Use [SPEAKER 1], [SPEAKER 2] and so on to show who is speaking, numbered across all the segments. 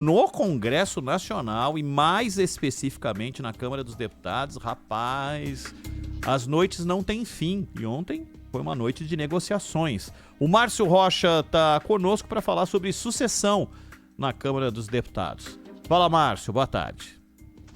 [SPEAKER 1] No Congresso Nacional e mais especificamente na Câmara dos Deputados, rapaz, as noites não têm fim. E ontem foi uma noite de negociações. O Márcio Rocha está conosco para falar sobre sucessão na Câmara dos Deputados. Fala, Márcio, boa tarde.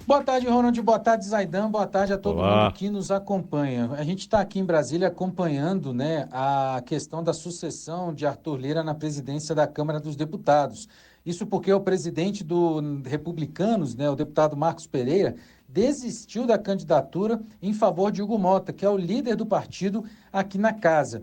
[SPEAKER 2] Boa tarde, Ronald. Boa tarde, Zaidan. Boa tarde a todo mundo que nos acompanha. A gente está aqui em Brasília acompanhando, a questão da sucessão de Arthur Lira na presidência da Câmara dos Deputados. Isso porque o presidente do Republicanos, o deputado Marcos Pereira, desistiu da candidatura em favor de Hugo Mota, que é o líder do partido aqui na casa.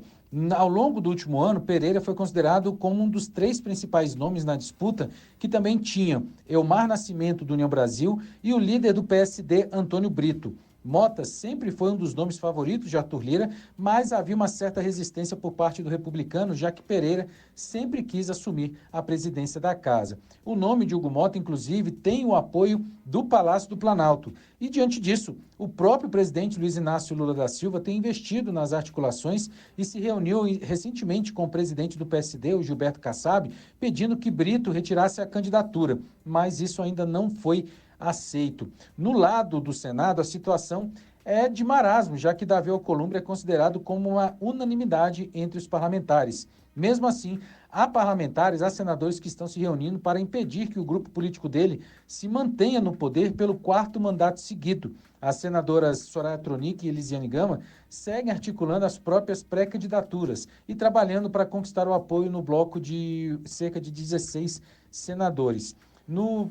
[SPEAKER 2] Ao longo do último ano, Pereira foi considerado como um dos 3 principais nomes na disputa, que também tinha Elmar Nascimento, do União Brasil, e o líder do PSD, Antônio Brito. Mota sempre foi um dos nomes favoritos de Arthur Lira, mas havia uma certa resistência por parte do republicano, já que Pereira sempre quis assumir a presidência da casa. O nome de Hugo Mota, inclusive, tem o apoio do Palácio do Planalto. E, diante disso, o próprio presidente Luiz Inácio Lula da Silva tem investido nas articulações e se reuniu recentemente com o presidente do PSD, o Gilberto Kassab, pedindo que Brito retirasse a candidatura, mas isso ainda não foi aceito. No lado do Senado, a situação é de marasmo, já que Davi Alcolumbre é considerado como uma unanimidade entre os parlamentares. Mesmo assim, há parlamentares, há senadores que estão se reunindo para impedir que o grupo político dele se mantenha no poder pelo 4º mandato seguido. As senadoras Soraya Tronic e Elisiane Gama seguem articulando as próprias pré-candidaturas e trabalhando para conquistar o apoio no bloco de cerca de 16 senadores.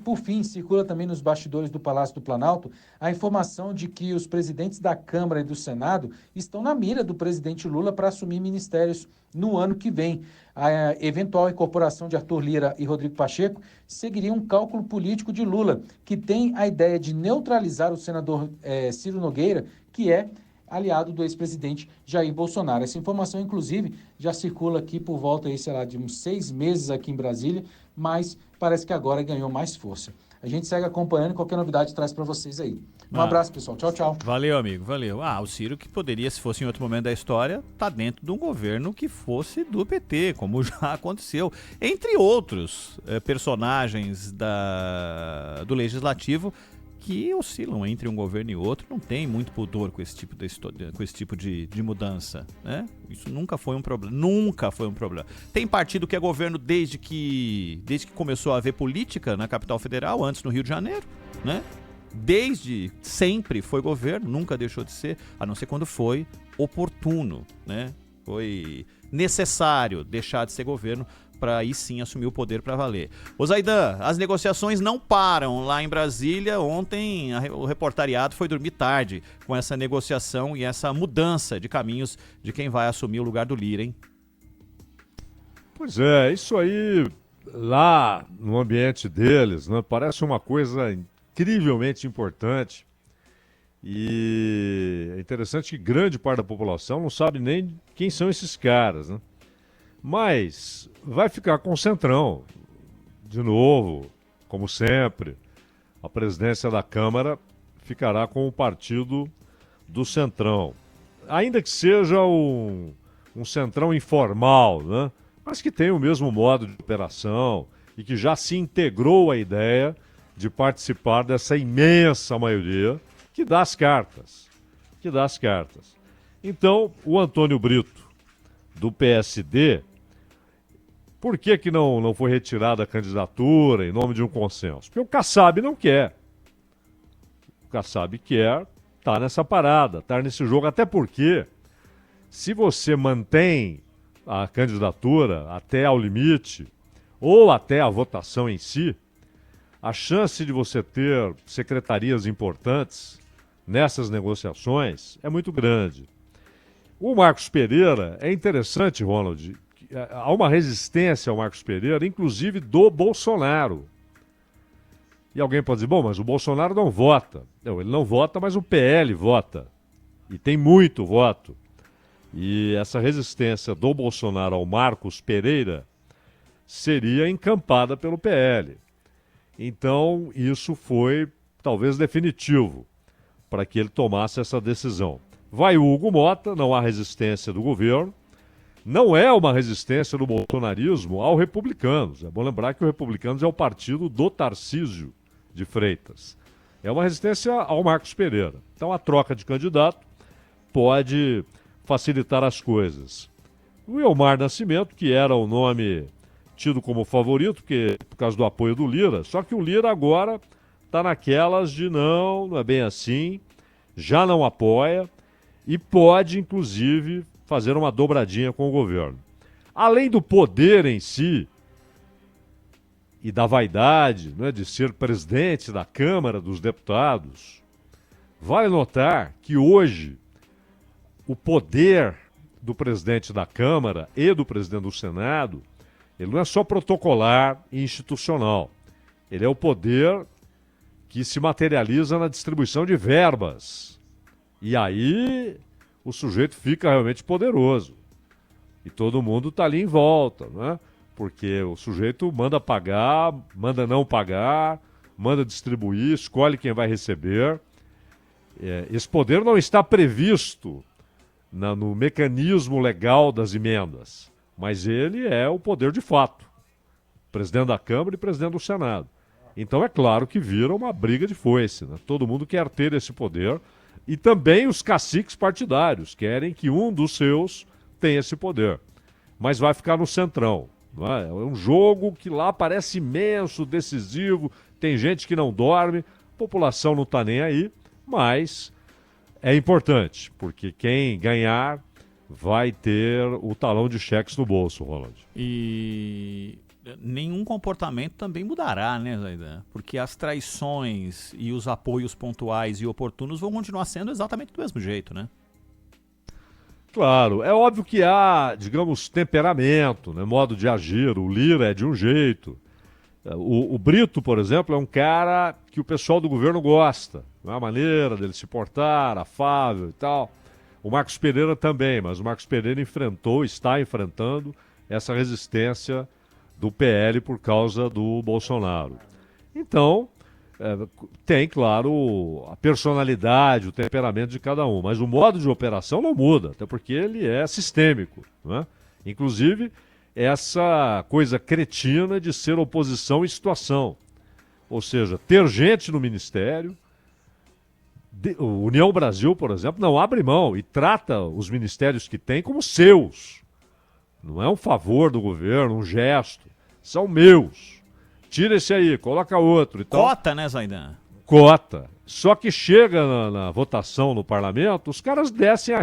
[SPEAKER 2] Por fim, circula também nos bastidores do Palácio do Planalto a informação de que os presidentes da Câmara e do Senado estão na mira do presidente Lula para assumir ministérios no ano que vem. A eventual incorporação de Arthur Lira e Rodrigo Pacheco seguiria um cálculo político de Lula, que tem a ideia de neutralizar o senador Ciro Nogueira, que é aliado do ex-presidente Jair Bolsonaro. Essa informação, inclusive, já circula aqui por volta aí, de uns 6 meses aqui em Brasília, mas parece que agora ganhou mais força. A gente segue acompanhando e qualquer novidade traz para vocês aí. Um abraço, pessoal. Tchau, tchau.
[SPEAKER 1] Valeu, amigo, valeu. O Ciro, que poderia, se fosse em outro momento da história, tá dentro de um governo que fosse do PT, como já aconteceu. Entre outros personagens do Legislativo que oscilam entre um governo e outro, não tem muito pudor com esse tipo de mudança, né? Isso nunca foi um problema, nunca foi um problema. Tem partido que é governo desde que começou a haver política na capital federal, antes no Rio de Janeiro, né? Desde sempre foi governo, nunca deixou de ser, a não ser quando foi oportuno, né? Foi necessário deixar de ser governo para aí sim assumir o poder para valer. Ô Zaidan, as negociações não param lá em Brasília. Ontem o reportariado foi dormir tarde com essa negociação e essa mudança de caminhos de quem vai assumir o lugar do Lira, hein?
[SPEAKER 3] Pois é, isso aí lá no ambiente deles, né, parece uma coisa incrivelmente importante. E é interessante que grande parte da população não sabe nem quem são esses caras, né? Mas vai ficar com o Centrão, de novo, como sempre. A presidência da Câmara ficará com o partido do Centrão. Ainda que seja um Centrão informal, né? Mas que tem o mesmo modo de operação e que já se integrou à ideia de participar dessa imensa maioria que dá as cartas. Então, o Antônio Brito, do PSD, por que não foi retirada a candidatura em nome de um consenso? Porque o Kassab não quer. O Kassab quer estar nessa parada, estar nesse jogo, até porque se você mantém a candidatura até ao limite, ou até a votação em si, a chance de você ter secretarias importantes nessas negociações é muito grande. O Marcos Pereira, é interessante, Ronald, há uma resistência ao Marcos Pereira, inclusive do Bolsonaro. E alguém pode dizer, bom, mas o Bolsonaro não vota. Não, ele não vota, mas o PL vota. E tem muito voto. E essa resistência do Bolsonaro ao Marcos Pereira seria encampada pelo PL. Então, isso foi talvez definitivo para que ele tomasse essa decisão. Vai o Hugo Mota, não há resistência do governo. não é uma resistência do bolsonarismo ao Republicanos. É bom lembrar que o Republicanos é o partido do Tarcísio de Freitas. É uma resistência ao Marcos Pereira. Então a troca de candidato pode facilitar as coisas. O Elmar Nascimento, que era o nome tido como favorito, por causa do apoio do Lira, só que o Lira agora está naquelas de não é bem assim, já não apoia e pode, inclusive, fazer uma dobradinha com o governo. Além do poder em si e da vaidade, né, de ser presidente da Câmara dos Deputados, vale notar que hoje o poder do presidente da Câmara e do presidente do Senado, ele não é só protocolar e institucional. Ele é o poder que se materializa na distribuição de verbas. E aí o sujeito fica realmente poderoso. E todo mundo está ali em volta, né? Porque o sujeito manda pagar, manda não pagar, manda distribuir, escolhe quem vai receber. Esse poder não está previsto no mecanismo legal das emendas, mas ele é o poder de fato. Presidente da Câmara e presidente do Senado. Então é claro que vira uma briga de foice, né? Todo mundo quer ter esse poder e também os caciques partidários querem que um dos seus tenha esse poder. Mas vai ficar no centrão. Não é? É um jogo que lá parece imenso, decisivo, tem gente que não dorme, a população não está nem aí, mas é importante, porque quem ganhar vai ter o talão de cheques no bolso, Roland.
[SPEAKER 1] E nenhum comportamento também mudará, né, Zaidan? Porque as traições e os apoios pontuais e oportunos vão continuar sendo exatamente do mesmo jeito, né?
[SPEAKER 3] Claro, é óbvio que há, digamos, temperamento, né, modo de agir. O Lira é de um jeito. O Brito, por exemplo, é um cara que o pessoal do governo gosta. Não é a maneira dele se portar, afável e tal. O Marcos Pereira também, mas o Marcos Pereira está enfrentando essa resistência do PL por causa do Bolsonaro. Então, tem, claro, a personalidade, o temperamento de cada um, mas o modo de operação não muda, até porque ele é sistêmico, não é? Inclusive, essa coisa cretina de ser oposição em situação. Ou seja, ter gente no ministério. O União Brasil, por exemplo, não abre mão e trata os ministérios que tem como seus. Não é um favor do governo, um gesto. São meus. Tira esse aí, coloca outro. Então,
[SPEAKER 1] cota, né, Zaidan?
[SPEAKER 3] Cota. Só que chega na votação no parlamento, os caras descem a